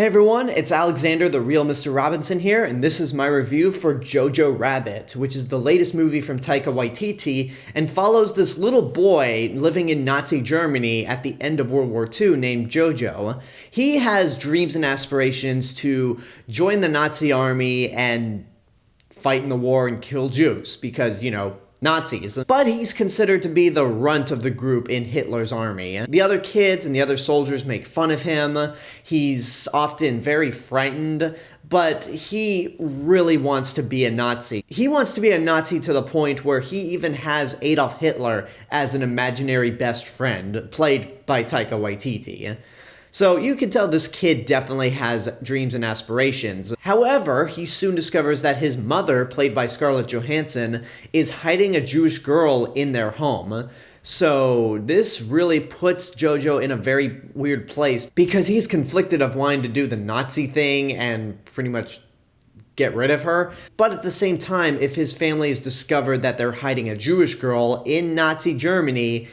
Hey everyone, it's Alexander, the real Mr. Robinson here, and this is my review for Jojo Rabbit, which is the latest movie from Taika Waititi, and follows this little boy living in Nazi Germany at the end of World War II named Jojo. He has dreams and aspirations to join the Nazi army and fight in the war and kill Jews, because, Nazis. But he's considered to be the runt of the group in Hitler's army. The other kids and the other soldiers make fun of him. He's often very frightened, but he really wants to be a Nazi. He wants to be a Nazi to the point where he even has Adolf Hitler as an imaginary best friend, played by Taika Waititi. So you can tell this kid definitely has dreams and aspirations. However, he soon discovers that his mother, played by Scarlett Johansson, is hiding a Jewish girl in their home. So this really puts Jojo in a very weird place because he's conflicted of wanting to do the Nazi thing and pretty much get rid of her. But at the same time, if his family has discovered that they're hiding a Jewish girl in Nazi Germany,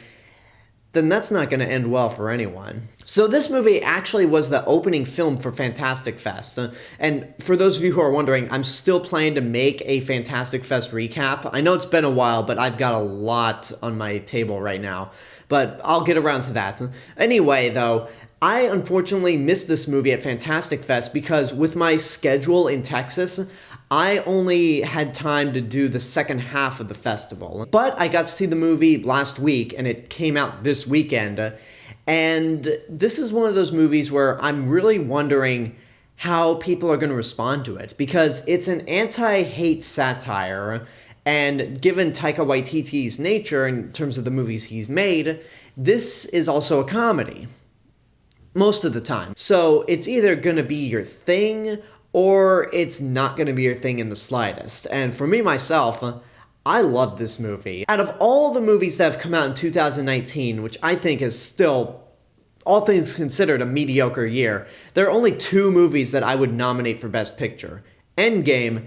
then that's not going to end well for anyone. So this movie actually was the opening film for Fantastic Fest. And for those of you who are wondering, I'm still planning to make a Fantastic Fest recap. I know it's been a while, but I've got a lot on my table right now. But I'll get around to that. Anyway, though, I unfortunately missed this movie at Fantastic Fest because with my schedule in Texas, I only had time to do the second half of the festival. But I got to see the movie last week, and it came out this weekend. And this is one of those movies where I'm really wondering how people are going to respond to it, because it's an anti-hate satire, and given Taika Waititi's nature in terms of the movies he's made, this is also a comedy. Most of the time. So it's either going to be your thing, or it's not going to be your thing in the slightest. And for me, myself, I love this movie. Out of all the movies that have come out in 2019, which I think is still, all things considered, a mediocre year, there are only two movies that I would nominate for Best Picture: Endgame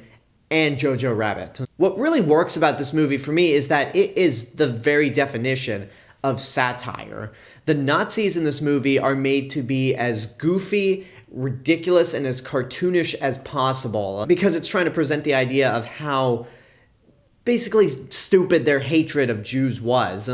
and Jojo Rabbit. What really works about this movie for me is that it is the very definition of satire. The Nazis in this movie are made to be as goofy, ridiculous, and as cartoonish as possible because it's trying to present the idea of how basically stupid their hatred of Jews was.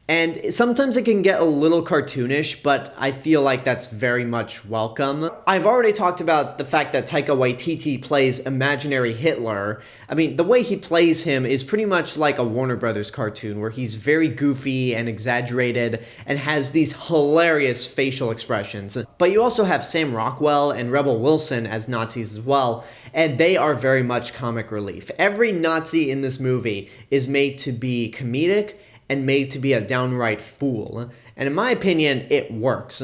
And sometimes it can get a little cartoonish, but I feel like that's very much welcome. I've already talked about the fact that Taika Waititi plays imaginary Hitler. I mean, the way he plays him is pretty much like a Warner Brothers cartoon, where he's very goofy and exaggerated and has these hilarious facial expressions. But you also have Sam Rockwell and Rebel Wilson as Nazis as well, and they are very much comic relief. Every Nazi in this movie is made to be comedic and made to be a downright fool. And in my opinion, it works.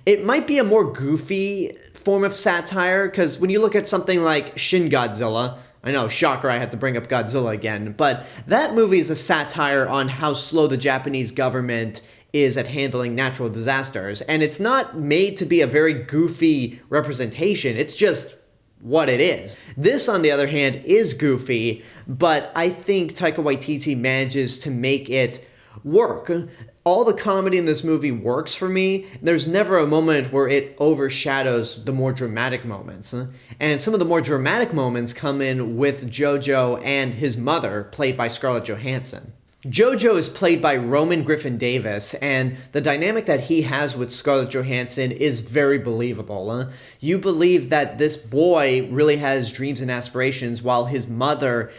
It might be a more goofy form of satire, because when you look at something like Shin Godzilla, I know, shocker, I had to bring up Godzilla again, but that movie is a satire on how slow the Japanese government is at handling natural disasters. And it's not made to be a very goofy representation, it's just what it is. This, on the other hand, is goofy, but I think Taika Waititi manages to make it work. All the comedy in this movie works for me. There's never a moment where it overshadows the more dramatic moments. And some of the more dramatic moments come in with Jojo and his mother, played by Scarlett Johansson. Jojo is played by Roman Griffin Davis, and the dynamic that he has with Scarlett Johansson is very believable. You believe that this boy really has dreams and aspirations, while his mother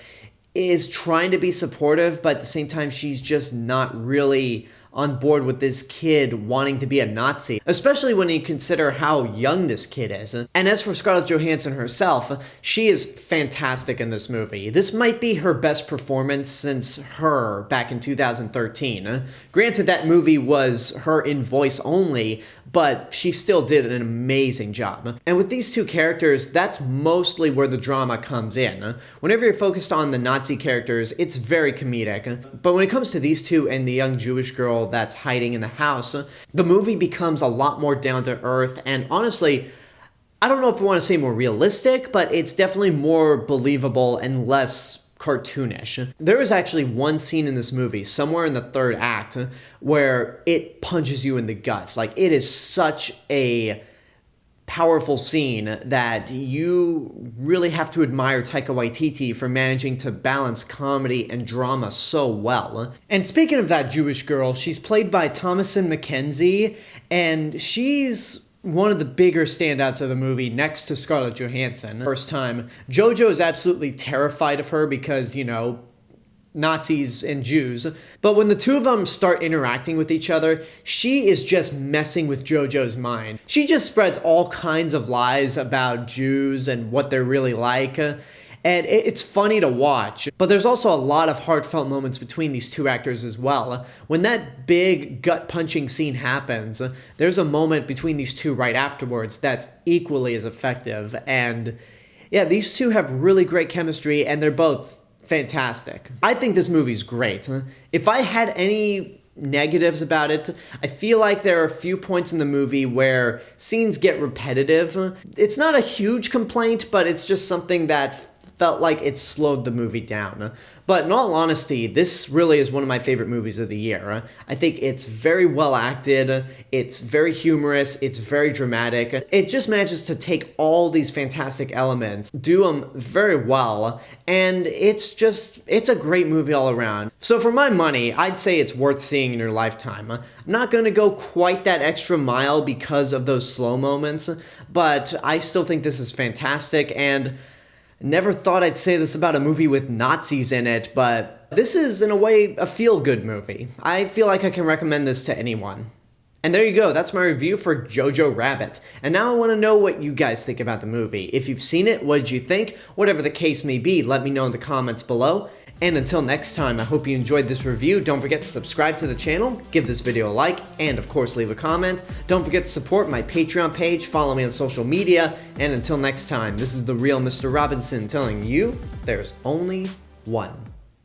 is trying to be supportive, but at the same time, she's just not really on board with this kid wanting to be a Nazi, especially when you consider how young this kid is. And as for Scarlett Johansson herself, she is fantastic in this movie. This might be her best performance since Her back in 2013. Granted, that movie was her in voice only, but she still did an amazing job. And with these two characters, that's mostly where the drama comes in. Whenever you're focused on the Nazi characters, it's very comedic. But when it comes to these two and the young Jewish girl that's hiding in the house, the movie becomes a lot more down to earth, and honestly, I don't know if I want to say more realistic, but it's definitely more believable and less cartoonish. There is actually one scene in this movie, somewhere in the third act, where it punches you in the gut. Like, it is such a powerful scene that you really have to admire Taika Waititi for managing to balance comedy and drama so well. And speaking of that Jewish girl, she's played by Thomasin McKenzie, and she's one of the bigger standouts of the movie next to Scarlett Johansson. First time, Jojo is absolutely terrified of her because, you know, Nazis and Jews. But when the two of them start interacting with each other, she is just messing with Jojo's mind. She just spreads all kinds of lies about Jews and what they're really like. And it's funny to watch. But there's also a lot of heartfelt moments between these two actors as well. When that big gut-punching scene happens, there's a moment between these two right afterwards that's equally as effective. And yeah, these two have really great chemistry, and they're both fantastic. I think this movie's great. If I had any negatives about it, I feel like there are a few points in the movie where scenes get repetitive. It's not a huge complaint, but it's just something that felt like it slowed the movie down. But in all honesty, this really is one of my favorite movies of the year. I think it's very well acted, it's very humorous, it's very dramatic. It just manages to take all these fantastic elements, do them very well, and it's a great movie all around. So for my money, I'd say it's worth seeing in your lifetime. I'm not gonna go quite that extra mile because of those slow moments, but I still think this is fantastic, and never thought I'd say this about a movie with Nazis in it, but this is, in a way, a feel-good movie. I feel like I can recommend this to anyone. And there you go, that's my review for Jojo Rabbit. And now I want to know what you guys think about the movie. If you've seen it, what did you think? Whatever the case may be, let me know in the comments below. And until next time, I hope you enjoyed this review. Don't forget to subscribe to the channel, give this video a like, and of course leave a comment. Don't forget to support my Patreon page, follow me on social media, and until next time, this is the real Mr. Robinson telling you there's only one.